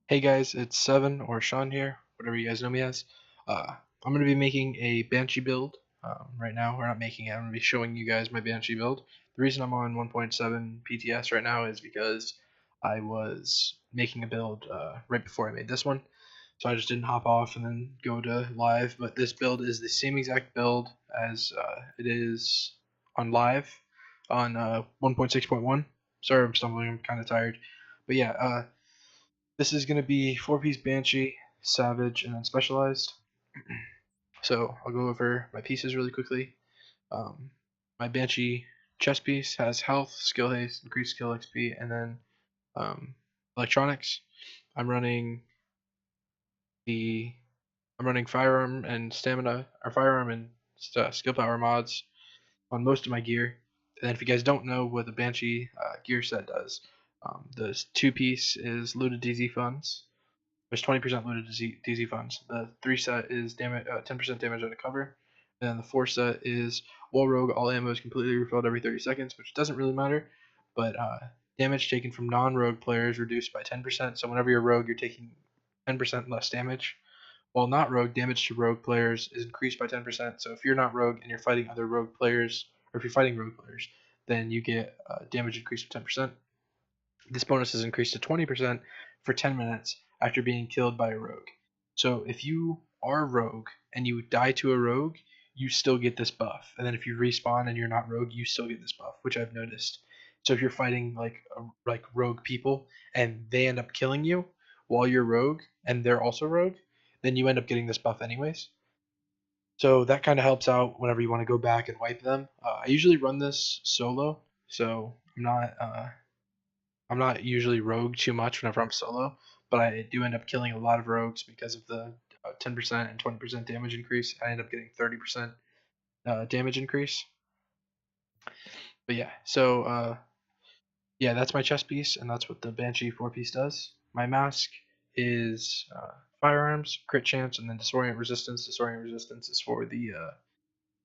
Hey guys, it's Seven or Sean here, whatever you guys know me as. I'm going to be making a Banshee build right now. We're not making it, I'm going to be showing you guys my Banshee build. The reason I'm on 1.7 PTS right now is because I was making a build right before I made this one. So I just didn't hop off and then go to live, but this build is the same exact build as it is on live on 1.6.1. Sorry I'm stumbling, I'm kind of tired. But yeah, this is going to be 4-piece Banshee, Savage, and then Specialized. So I'll go over my pieces really quickly. Um, my Banshee chest piece has health, skill haste, increased skill XP, and then um, electronics. I'm running the I'm running firearm and stamina, or firearm and skill power mods on most of my gear. And then if you guys don't know what the Banshee gear set does, the 2-piece is looted DZ funds. There's 20% looted DZ funds. The 3 set is 10% damage out of cover. And then the 4 set is Wall Rogue, all ammo is completely refilled every 30 seconds, which doesn't really matter. But damage taken from non-rogue players reduced by 10%. So whenever you're rogue, you're taking 10% less damage. While not rogue, damage to rogue players is increased by 10%. So if you're not rogue and you're fighting other rogue players, or if you're fighting rogue players, then you get damage increased by 10%. This bonus is increased to 20% for 10 minutes after being killed by a rogue. So if you are rogue and you die to a rogue, you still get this buff. And then if you respawn and you're not rogue, you still get this buff, which I've noticed. So if you're fighting like rogue people and they end up killing you while you're rogue and they're also rogue, then you end up getting this buff anyways. So that kind of helps out whenever you want to go back and wipe them. I usually run this solo, so I'm not usually rogue too much whenever I'm solo, but I do end up killing a lot of rogues because of the 10% and 20% damage increase. I end up getting 30% damage increase. But yeah, so yeah, that's my chest piece, and that's what the Banshee 4-piece does. My mask is firearms, crit chance, and then disorient resistance. Disorient resistance is for the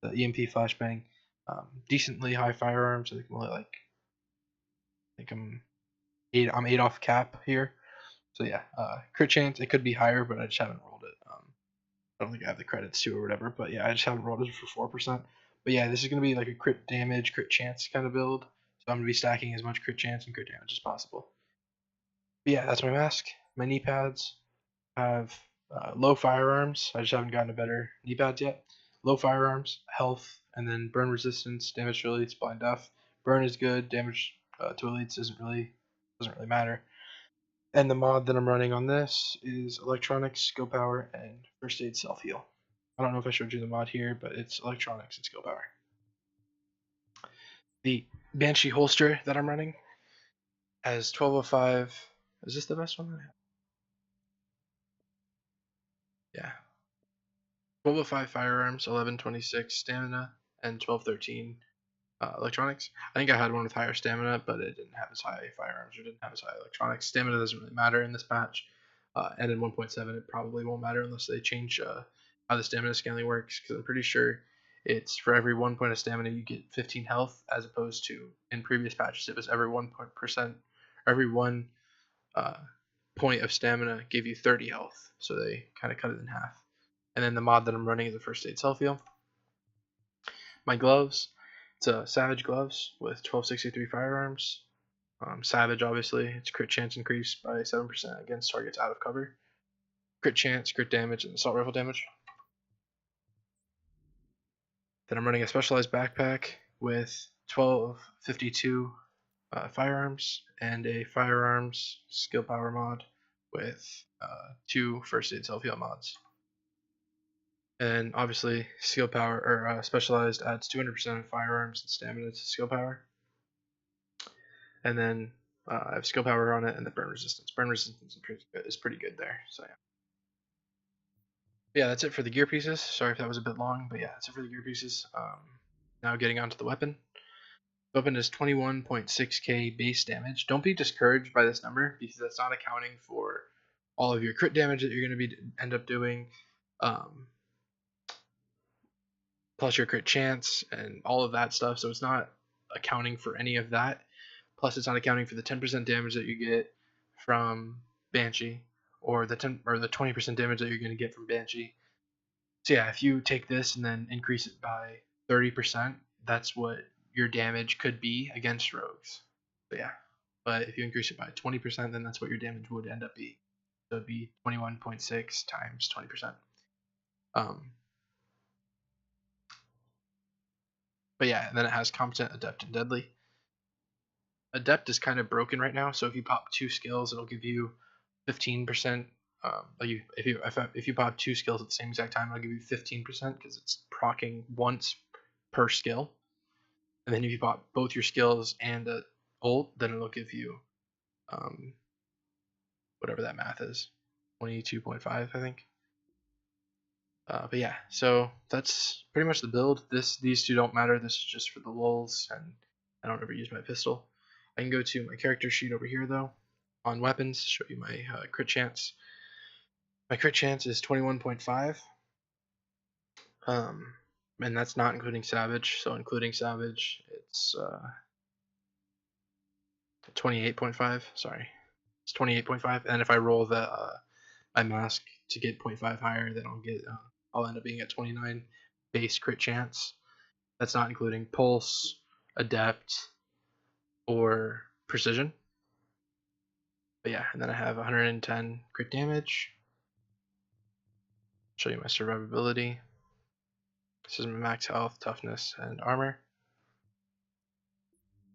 EMP flashbang. Decently high firearms. I think I'm 8 off cap here. So yeah, crit chance, it could be higher, but I just haven't rolled it. I don't think I have the credits to or whatever, but yeah, I just haven't rolled it for 4%. But yeah, this is gonna be like a crit damage, crit chance kind of build. So I'm gonna be stacking as much crit chance and crit damage as possible. But yeah, that's my mask. My knee pads have low firearms. I just haven't gotten a better knee pads yet. Low firearms, health, and then burn resistance, damage to elites, blind death. Burn is good. Damage to elites doesn't really matter. And the mod that I'm running on this is electronics, skill power, and first aid self heal. I don't know if I showed you the mod here, but it's electronics and skill power. The Banshee holster that I'm running has 1205. Is this the best one? Yeah. 1205 firearms, 1126 stamina, and 1213 electronics. I think I had one with higher stamina, but it didn't have as high firearms or didn't have as high electronics. Stamina doesn't really matter in this patch, and in 1.7 it probably won't matter unless they change how the stamina scaling works. Because I'm pretty sure it's for every 1 point of stamina you get 15 health, as opposed to in previous patches it was every 1%, or every 1 uh, point of stamina gave you 30 health. So they kind of cut it in half. And then the mod that I'm running is a first aid self heal. My gloves, it's a Savage gloves with 1263 firearms. Savage, obviously, it's crit chance increased by 7% against targets out of cover. Crit chance, crit damage, and assault rifle damage. Then I'm running a specialized backpack with 1252 firearms and a firearms skill power mod with 2 first aid self heal mods. And obviously, skill power or specialized adds 200% of firearms and stamina to skill power. And then I have skill power on it and the burn resistance. Burn resistance is pretty good there. So yeah, that's it for the gear pieces. Sorry if that was a bit long, but yeah, that's it for the gear pieces. Now getting onto the weapon. The weapon is 21.6k base damage. Don't be discouraged by this number because that's not accounting for all of your crit damage that you're going to end up doing, plus your crit chance and all of that stuff. So it's not accounting for any of that. Plus, it's not accounting for the 10% damage that you get from Banshee or the 20% damage that you're going to get from Banshee. So yeah, if you take this and then increase it by 30%, that's what your damage could be against rogues. So yeah, but if you increase it by 20%, then that's what your damage would end up being. So it'd be 21.6 times 20%. But yeah, and then it has competent, adept, and deadly. Adept is kind of broken right now, so if you pop 2 skills, it'll give you 15%. If you pop 2 skills at the same exact time, it'll give you 15% because it's proccing once per skill. And then if you pop both your skills and a ult, then it'll give you whatever that math is, 22.5, I think. But yeah, so that's pretty much the build. These two don't matter. This is just for the lulz, and I don't ever use my pistol. I can go to my character sheet over here though, on weapons, show you my crit chance. My crit chance is 21.5, and that's not including Savage. So including Savage, it's 28.5. Sorry, it's 28.5. And if I roll the my mask to get 0.5 higher, then I'll end up being at 29 base crit chance. That's not including pulse, adept, or precision. But yeah, and then I have 110 crit damage. Show you my survivability. This is my max health, toughness, and armor.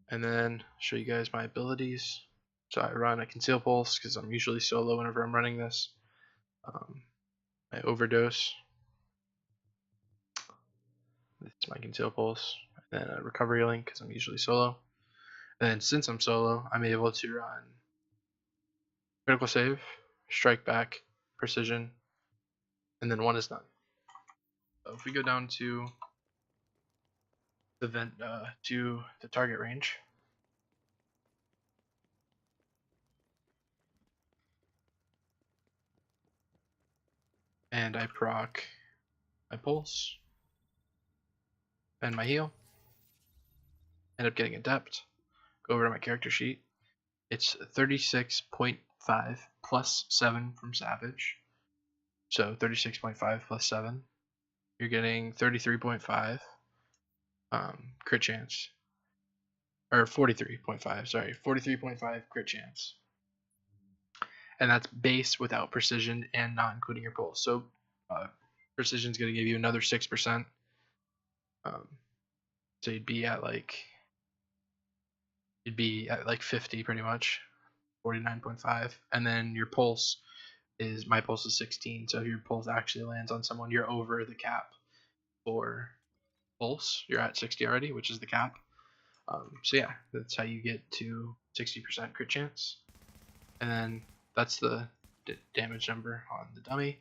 And then show you guys my abilities. So I run a conceal pulse because I'm usually solo whenever I'm running this. My overdose. This is my conceal pulse. And then a recovery link because I'm usually solo. And then since I'm solo, I'm able to run critical save, strike back, precision, and then one is done. So if we go down to the target range, and I proc my pulse and my heal, end up getting adept. Go over to my character sheet. It's 36.5 plus 7 from Savage. So 36.5 plus 7. You're getting 33.5 crit chance. Or 43.5, sorry. 43.5 crit chance. And that's base without precision and not including your pulse. So precision is going to give you another 6%. So you'd be at like 50 pretty much, 49.5. And then your pulse my pulse is 16. So if your pulse actually lands on someone, you're over the cap for pulse. You're at 60 already, which is the cap. So yeah, that's how you get to 60% crit chance. And then that's the damage number on the dummy.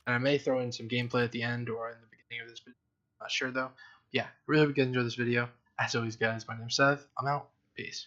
And I may throw in some gameplay at the end or in the beginning of this video. I'm not sure though. Yeah, really hope you guys enjoyed this video. As always, guys, my name's Seth. I'm out. Peace.